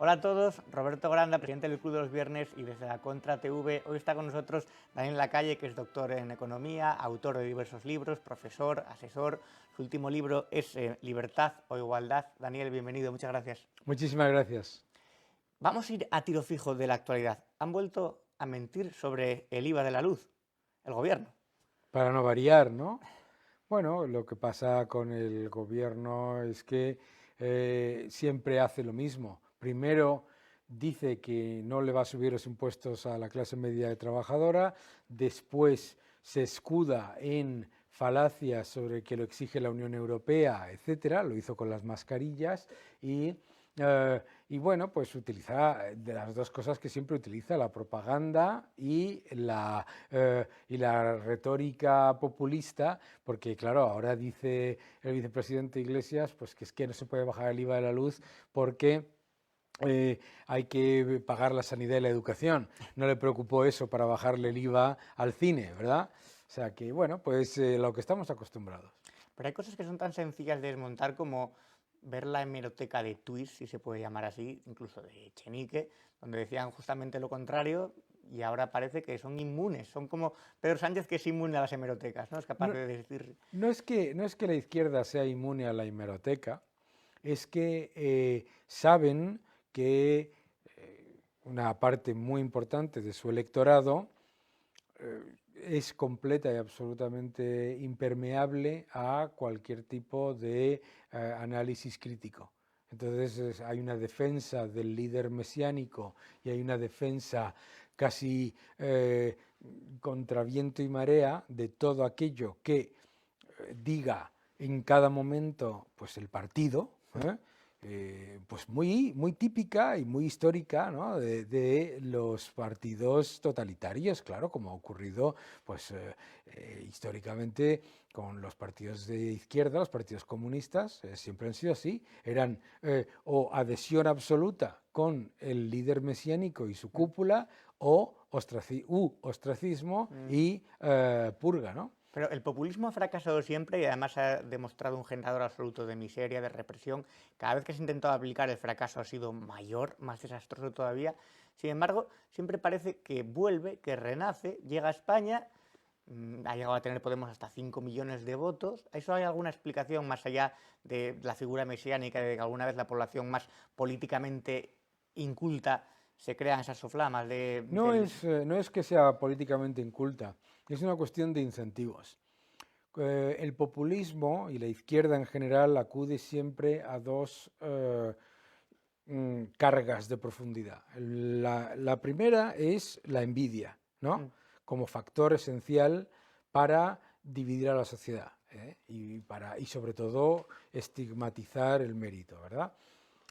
Hola a todos, Roberto Granda, presidente del Club de los Viernes y desde la Contra TV. Hoy está con nosotros Daniel Lacalle, que es doctor en Economía, autor de diversos libros, profesor, asesor. Su último libro es Libertad o Igualdad. Daniel, bienvenido, muchas gracias. Muchísimas gracias. Vamos a ir a tiro fijo de la actualidad. Han vuelto a mentir sobre el IVA de la luz, el gobierno. Para no variar, ¿no? Bueno, lo que pasa con el gobierno es que siempre hace lo mismo. Primero dice que no le va a subir los impuestos a la clase media trabajadora, después se escuda en falacias sobre que lo exige la Unión Europea, etcétera, lo hizo con las mascarillas y bueno, pues utiliza de las dos cosas que siempre utiliza, la propaganda y la retórica populista, porque claro, ahora dice el vicepresidente Iglesias pues que es que no se puede bajar el IVA de la luz porque hay que pagar la sanidad y la educación. No le preocupó eso para bajarle el IVA al cine, ¿verdad? O sea que, bueno, pues lo que estamos acostumbrados. Pero hay cosas que son tan sencillas de desmontar como ver la hemeroteca de Twist, si se puede llamar así, incluso de Echenique, donde decían justamente lo contrario y ahora parece que son inmunes. Son como Pedro Sánchez, que es inmune a las hemerotecas, ¿no? Es capaz No, de decir... no es que la izquierda sea inmune a la hemeroteca, es que saben que una parte muy importante de su electorado es completa y absolutamente impermeable a cualquier tipo de análisis crítico. Entonces hay una defensa del líder mesiánico y hay una defensa casi contra viento y marea de todo aquello que diga en cada momento pues el partido, pues muy típica y muy histórica, ¿no? de los partidos totalitarios, claro, como ha ocurrido pues, históricamente con los partidos de izquierda, los partidos comunistas, siempre han sido así, eran o adhesión absoluta con el líder mesiánico y su cúpula o ostracismo y purga, ¿no? Pero el populismo ha fracasado siempre y además ha demostrado un generador absoluto de miseria, de represión. Cada vez que se ha intentado aplicar el fracaso ha sido mayor, más desastroso todavía. Sin embargo, siempre parece que vuelve, que renace, llega a España, ha llegado a tener Podemos hasta 5 millones de votos. ¿A ¿Eso hay alguna explicación más allá de la figura mesiánica, de que alguna vez la población más políticamente inculta se crean esas soflamas No es que sea políticamente inculta, es una cuestión de incentivos. El populismo y la izquierda en general acude siempre a dos cargas de profundidad. La primera es la envidia, ¿no? Como factor esencial para dividir a la sociedad, y sobre todo estigmatizar el mérito, ¿verdad?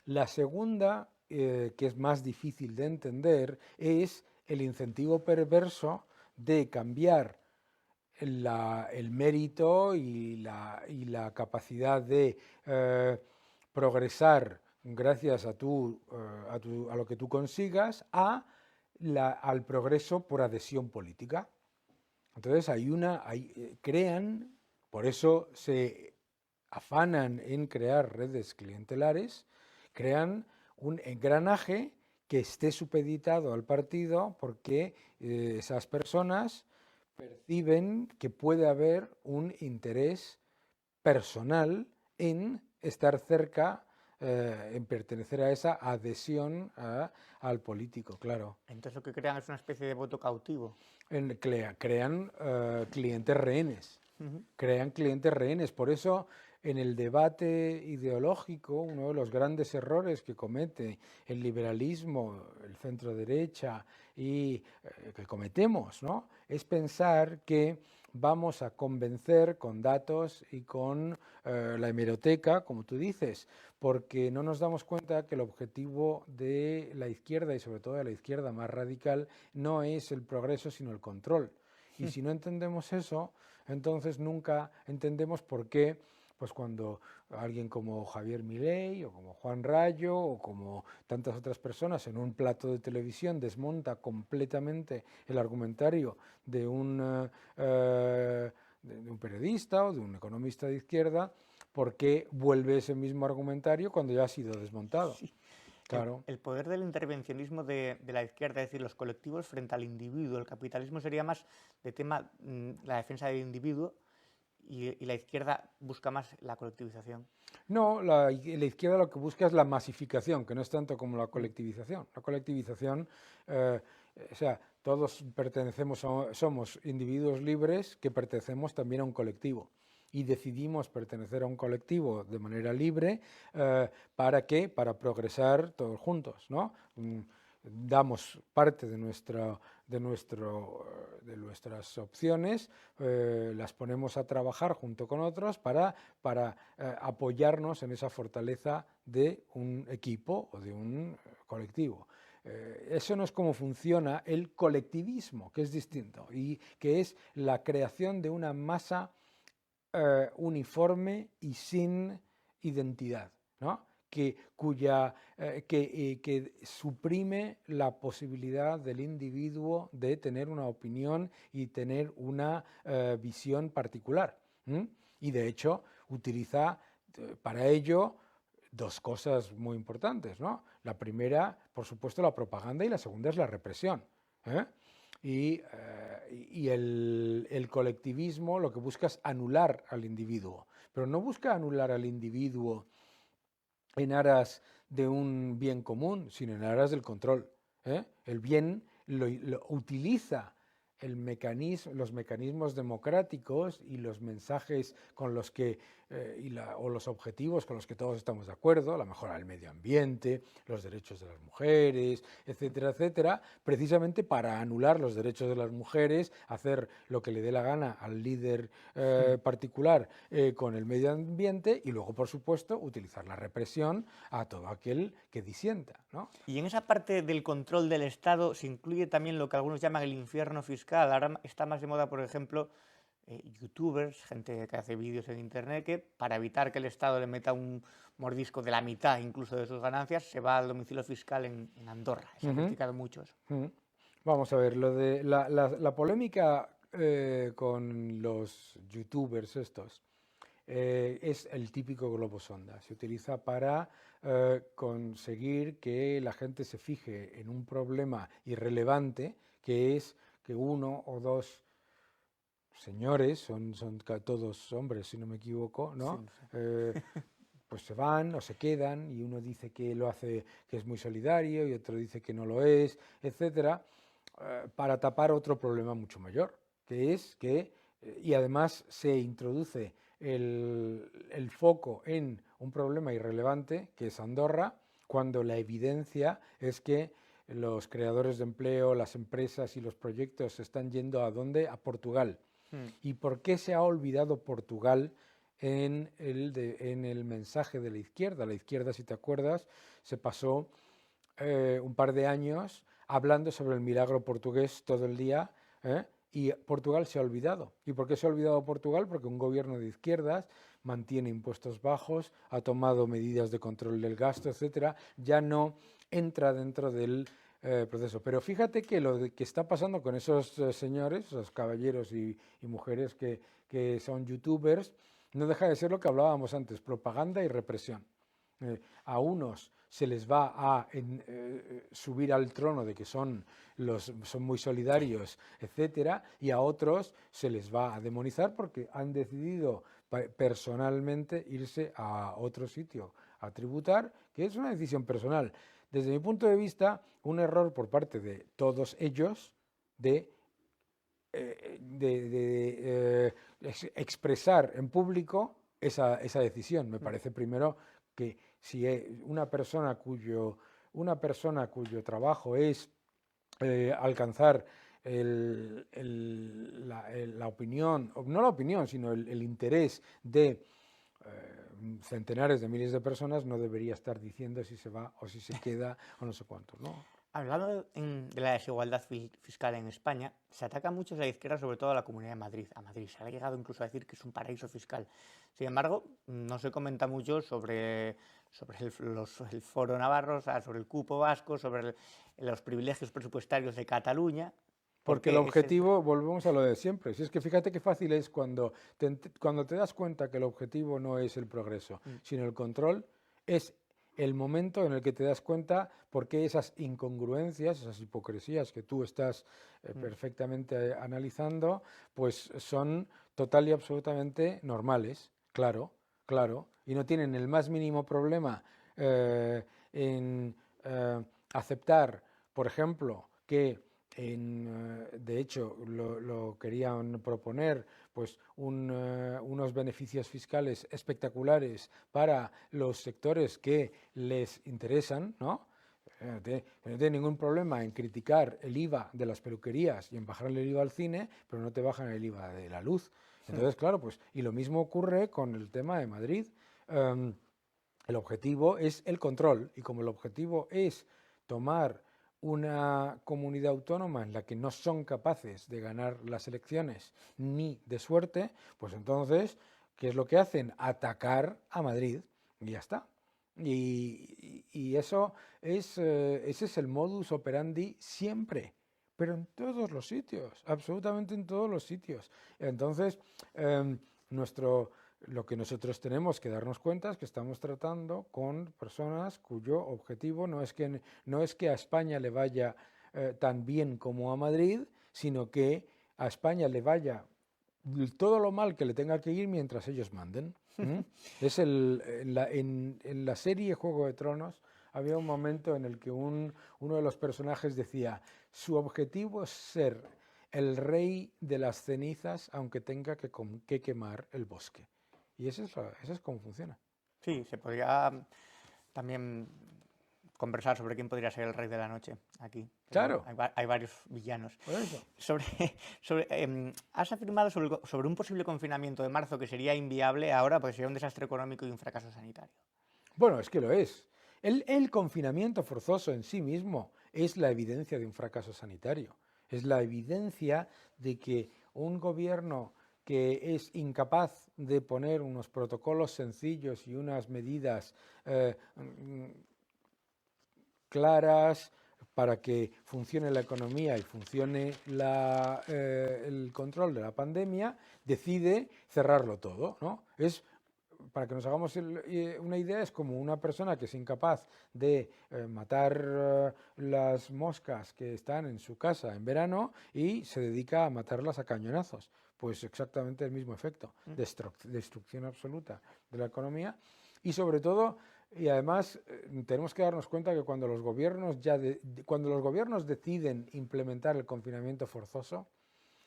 La segunda, que es más difícil de entender, es el incentivo perverso de cambiar el mérito y la capacidad de progresar gracias a lo que tú consigas al progreso por adhesión política. Entonces crean, por eso se afanan en crear redes clientelares, crean un engranaje que esté supeditado al partido porque esas personas perciben que puede haber un interés personal en estar cerca, en pertenecer a esa adhesión al político, claro. Entonces lo que crean es una especie de voto cautivo. Crean clientes rehenes, crean clientes rehenes. Por eso, en el debate ideológico, uno de los grandes errores que comete el liberalismo, el centro derecha y que cometemos, ¿no? Es pensar que vamos a convencer con datos y con la hemeroteca, como tú dices, porque no nos damos cuenta que el objetivo de la izquierda y sobre todo de la izquierda más radical no es el progreso sino el control. Y si no entendemos eso, entonces nunca entendemos por qué pues cuando alguien como Javier Milei o como Juan Rayo o como tantas otras personas en un plato de televisión desmonta completamente el argumentario de un periodista o de un economista de izquierda, ¿por qué vuelve ese mismo argumentario cuando ya ha sido desmontado? Sí. Claro. El poder del intervencionismo de la izquierda, es decir, los colectivos frente al individuo. El capitalismo sería más de tema la defensa del individuo y la izquierda busca más la colectivización. No, la izquierda lo que busca es la masificación, que no es tanto como la colectivización. La colectivización, eh, o sea, todos pertenecemos, somos individuos libres que pertenecemos también a un colectivo. Y decidimos pertenecer a un colectivo de manera libre, ¿para qué? Para progresar todos juntos, ¿no? Damos parte de nuestras opciones, las ponemos a trabajar junto con otros para apoyarnos en esa fortaleza de un equipo o de un colectivo. Eso no es como funciona el colectivismo, que es distinto, y que es la creación de una masa uniforme y sin identidad, ¿no? Que suprime la posibilidad del individuo de tener una opinión y tener una visión particular. Y de hecho utiliza para ello dos cosas muy importantes, ¿no? La primera, por supuesto, la propaganda, y la segunda es la represión. ¿eh? Y el colectivismo lo que busca es anular al individuo, pero no busca anular al individuo en aras de un bien común, sino en aras del control. El bien lo utiliza los mecanismos democráticos y los mensajes con los que, o los objetivos con los que todos estamos de acuerdo, la mejora del medio ambiente, los derechos de las mujeres, etcétera, etcétera, precisamente para anular los derechos de las mujeres, hacer lo que le dé la gana al líder particular con el medio ambiente, y luego, por supuesto, utilizar la represión a todo aquel que disienta, ¿no? Y en esa parte del control del Estado se incluye también lo que algunos llaman el infierno fiscal. Ahora está más de moda, por ejemplo, youtubers, gente que hace vídeos en internet, que para evitar que el Estado le meta un mordisco de la mitad incluso de sus ganancias, se va al domicilio fiscal en Andorra. Se han criticado muchos. Vamos a ver, lo de la polémica con los youtubers estos es el típico globo sonda. Se utiliza para conseguir que la gente se fije en un problema irrelevante, que es que uno o dos señores, son todos hombres si no me equivoco, ¿no? Sí. Pues se van o se quedan, y uno dice que lo hace, que es muy solidario, y otro dice que no lo es, etcétera, para tapar otro problema mucho mayor, que es que, y además se introduce el foco en un problema irrelevante, que es Andorra, cuando la evidencia es que los creadores de empleo, las empresas y los proyectos se están yendo ¿a dónde? A Portugal. ¿Y por qué se ha olvidado Portugal en el mensaje de la izquierda? La izquierda, si te acuerdas, se pasó un par de años hablando sobre el milagro portugués todo el día, y Portugal se ha olvidado. ¿Y por qué se ha olvidado Portugal? Porque un gobierno de izquierdas mantiene impuestos bajos, ha tomado medidas de control del gasto, etcétera, ya no entra dentro del proceso. Pero fíjate que lo que está pasando con esos señores, esos caballeros y mujeres que son youtubers, no deja de ser lo que hablábamos antes, propaganda y represión. A unos se les va a subir al trono de que son muy solidarios, etcétera, y a otros se les va a demonizar porque han decidido personalmente irse a otro sitio a tributar, que es una decisión personal. Desde mi punto de vista, un error por parte de todos ellos de expresar en público esa decisión. Me parece primero que si una persona cuyo trabajo es alcanzar la opinión, no la opinión, sino el interés de centenares de miles de personas, no debería estar diciendo si se va o si se queda o no sé cuánto, ¿no? Hablando de la desigualdad fiscal en España, se ataca mucho a la izquierda, sobre todo a la Comunidad de Madrid. A Madrid se ha llegado incluso a decir que es un paraíso fiscal. Sin embargo, no se comenta mucho sobre el foro navarro, o sea, sobre el cupo vasco, sobre los privilegios presupuestarios de Cataluña. Porque el objetivo, volvemos a lo de siempre. Si es que fíjate qué fácil es cuando te das cuenta que el objetivo no es el progreso, sino el control, es el momento en el que te das cuenta por qué esas incongruencias, esas hipocresías que tú estás perfectamente analizando, pues son total y absolutamente normales, claro, claro, y no tienen el más mínimo problema en aceptar, por ejemplo, que de hecho lo querían proponer pues unos beneficios fiscales espectaculares para los sectores que les interesan, ¿no? No tiene ningún problema en criticar el IVA de las peluquerías y en bajarle el IVA al cine, pero no te bajan el IVA de la luz. Entonces, claro, pues, y lo mismo ocurre con el tema de Madrid. El objetivo es el control, y como el objetivo es tomar una comunidad autónoma en la que no son capaces de ganar las elecciones ni de suerte, pues entonces, ¿qué es lo que hacen? Atacar a Madrid y ya está. Y eso es, ese es el modus operandi siempre, pero en todos los sitios, absolutamente en todos los sitios. Entonces, nuestro, lo que nosotros tenemos que darnos cuenta es que estamos tratando con personas cuyo objetivo no es que a España le vaya tan bien como a Madrid, sino que a España le vaya todo lo mal que le tenga que ir mientras ellos manden. Es en la serie Juego de Tronos había un momento en el que uno de los personajes decía, su objetivo es ser el rey de las cenizas aunque tenga que quemar el bosque. Y eso es como funciona. Sí, se podría también conversar sobre quién podría ser el rey de la noche aquí. Claro, Hay varios villanos. por eso. Sobre, has afirmado sobre un posible confinamiento de marzo que sería inviable ahora porque sería un desastre económico y un fracaso sanitario. Bueno, es que lo es. El confinamiento forzoso en sí mismo es la evidencia de un fracaso sanitario. Es la evidencia de que un gobierno que es incapaz de poner unos protocolos sencillos y unas medidas claras para que funcione la economía y funcione el control de la pandemia, decide cerrarlo todo, ¿no? Para que nos hagamos una idea, es como una persona que es incapaz de matar las moscas que están en su casa en verano y se dedica a matarlas a cañonazos. Pues exactamente el mismo efecto, destrucción absoluta de la economía y sobre todo, y además tenemos que darnos cuenta que cuando los gobiernos cuando los gobiernos deciden implementar el confinamiento forzoso,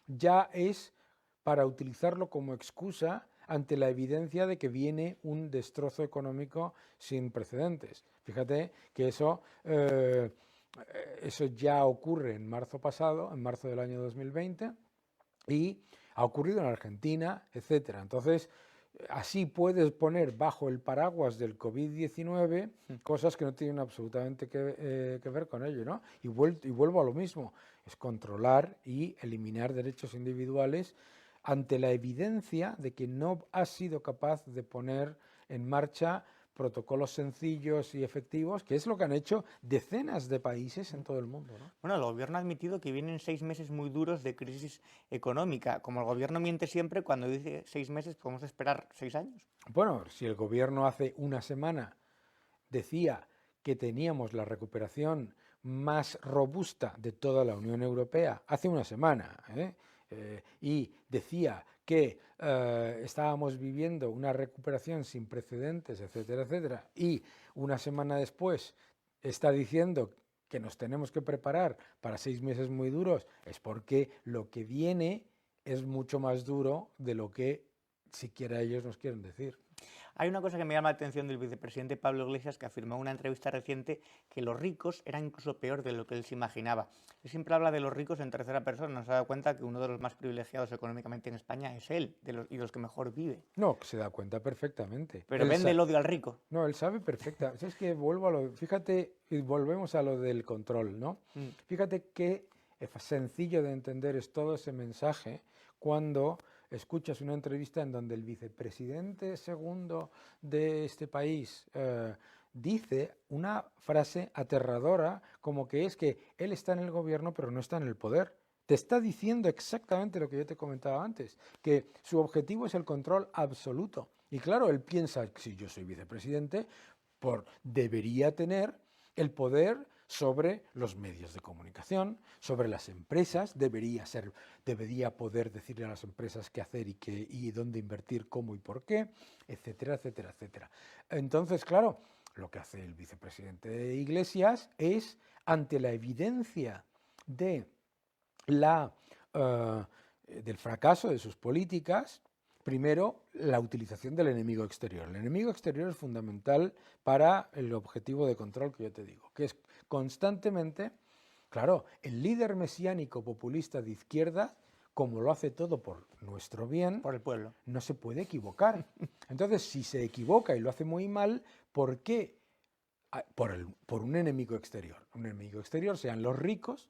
ya es para utilizarlo como excusa ante la evidencia de que viene un destrozo económico sin precedentes. Fíjate que eso ya ocurre en marzo pasado, en marzo del año 2020, y ha ocurrido en Argentina, etcétera. Entonces, así puedes poner bajo el paraguas del COVID-19 cosas que no tienen absolutamente que ver con ello, ¿no? Y vuelvo a lo mismo, es controlar y eliminar derechos individuales ante la evidencia de que no has sido capaz de poner en marcha protocolos sencillos y efectivos, que es lo que han hecho decenas de países en todo el mundo, ¿no? Bueno, el gobierno ha admitido que vienen 6 meses muy duros de crisis económica. Como el gobierno miente siempre, cuando dice 6 meses podemos esperar 6 años. Bueno, si el gobierno hace una semana decía que teníamos la recuperación más robusta de toda la Unión Europea, hace una semana, y decía que estábamos viviendo una recuperación sin precedentes, etcétera, etcétera, y una semana después está diciendo que nos tenemos que preparar para 6 meses muy duros, es porque lo que viene es mucho más duro de lo que siquiera ellos nos quieren decir. Hay una cosa que me llama la atención del vicepresidente Pablo Iglesias, que afirmó en una entrevista reciente que los ricos eran incluso peor de lo que él se imaginaba. Él siempre habla de los ricos en tercera persona, no se ha dado cuenta que uno de los más privilegiados económicamente en España es él, y de los que mejor vive. No, se da cuenta perfectamente. Pero vende el odio al rico. No, él sabe perfectamente. Es que fíjate, y volvemos a lo del control, ¿no? Fíjate qué sencillo de entender es todo ese mensaje cuando escuchas una entrevista en donde el vicepresidente segundo de este país dice una frase aterradora como que es que él está en el gobierno pero no está en el poder. Te está diciendo exactamente lo que yo te comentaba antes, que su objetivo es el control absoluto. Y claro, él piensa, si yo soy vicepresidente, debería tener el poder sobre los medios de comunicación, sobre las empresas, debería poder decirle a las empresas qué hacer y dónde invertir, cómo y por qué, etcétera, etcétera, etcétera. Entonces, claro, lo que hace el vicepresidente Iglesias es, ante la evidencia de del fracaso de sus políticas, primero, la utilización del enemigo exterior. El enemigo exterior es fundamental para el objetivo de control que yo te digo, que es constantemente, claro, el líder mesiánico populista de izquierda, como lo hace todo por nuestro bien, por el pueblo, no se puede equivocar. Entonces, si se equivoca y lo hace muy mal, ¿por qué? Por un enemigo exterior. Un enemigo exterior sean los ricos,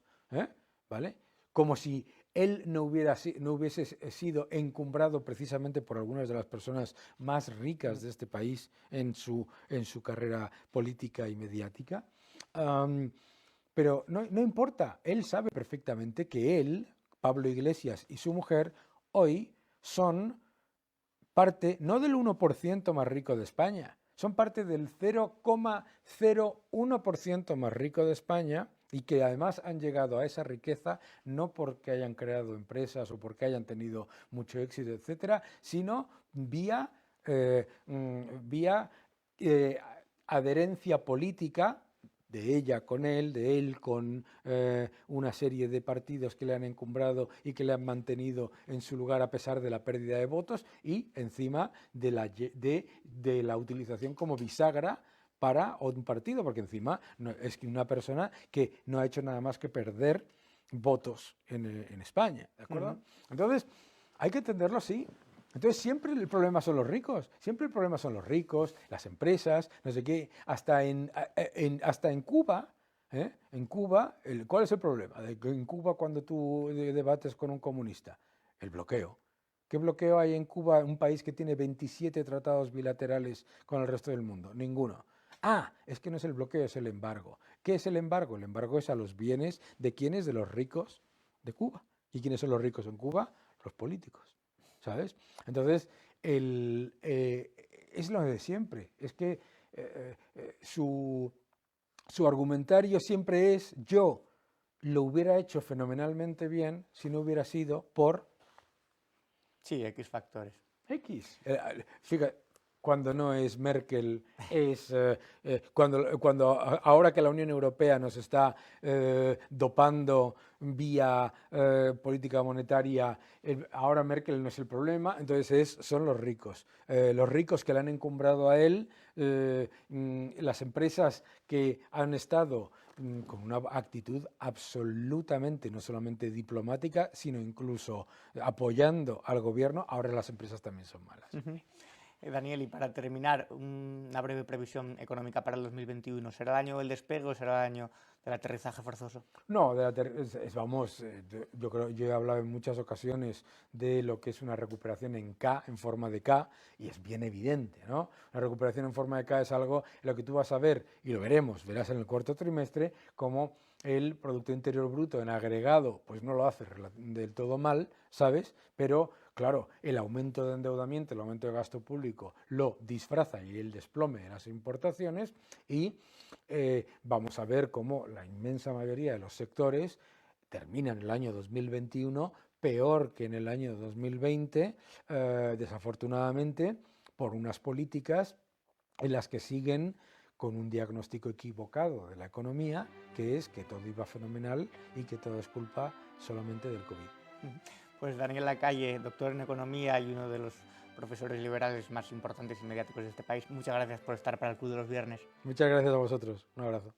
¿vale? Como si él no hubiese sido encumbrado precisamente por algunas de las personas más ricas de este país en su carrera política y mediática. Pero no importa, él sabe perfectamente que él, Pablo Iglesias y su mujer, hoy son parte no del 1% más rico de España, son parte del 0,01% más rico de España, y que además han llegado a esa riqueza no porque hayan creado empresas o porque hayan tenido mucho éxito, etcétera, sino vía adherencia política de ella con él, de él con una serie de partidos que le han encumbrado y que le han mantenido en su lugar a pesar de la pérdida de votos, y encima de la utilización como bisagra para un partido, porque encima es que una persona que no ha hecho nada más que perder votos en España, ¿de acuerdo? Entonces, hay que entenderlo así. Entonces siempre el problema son los ricos, siempre el problema son los ricos, las empresas, no sé qué, hasta en Cuba, en Cuba, ¿cuál es el problema? En Cuba cuando tú debates con un comunista, el bloqueo. ¿Qué bloqueo hay en Cuba, un país que tiene 27 tratados bilaterales con el resto del mundo? Ninguno. Ah, es que no es el bloqueo, es el embargo. ¿Qué es el embargo? El embargo es a los bienes de quienes, de los ricos de Cuba. ¿Y quiénes son los ricos en Cuba? Los políticos. ¿Sabes? Entonces, es lo de siempre. Es que su argumentario siempre es: yo lo hubiera hecho fenomenalmente bien si no hubiera sido por sí, X factores. X. Fíjate, cuando no es Merkel, es cuando ahora que la Unión Europea nos está dopando vía política monetaria, ahora Merkel no es el problema, entonces son los ricos que le han encumbrado a él, las empresas que han estado con una actitud absolutamente, no solamente diplomática, sino incluso apoyando al gobierno. Ahora las empresas también son malas. Daniel, y para terminar, una breve previsión económica para el 2021. ¿Será el año del despegue o será el año del aterrizaje forzoso? No, yo creo, yo he hablado en muchas ocasiones de lo que es una recuperación en K, en forma de K, y es bien evidente, ¿no? La recuperación en forma de K es algo en lo que tú vas a ver, y lo verás en el cuarto trimestre, como el Producto Interior Bruto en agregado, pues no lo hace del todo mal, ¿sabes? Pero claro, el aumento de endeudamiento, el aumento de gasto público lo disfraza y el desplome de las importaciones, y vamos a ver cómo la inmensa mayoría de los sectores terminan el año 2021 peor que en el año 2020, desafortunadamente, por unas políticas en las que siguen con un diagnóstico equivocado de la economía, que es que todo iba fenomenal y que todo es culpa solamente del COVID. Pues Daniel Lacalle, doctor en Economía y uno de los profesores liberales más importantes y mediáticos de este país, muchas gracias por estar para el Club de los Viernes. Muchas gracias a vosotros. Un abrazo.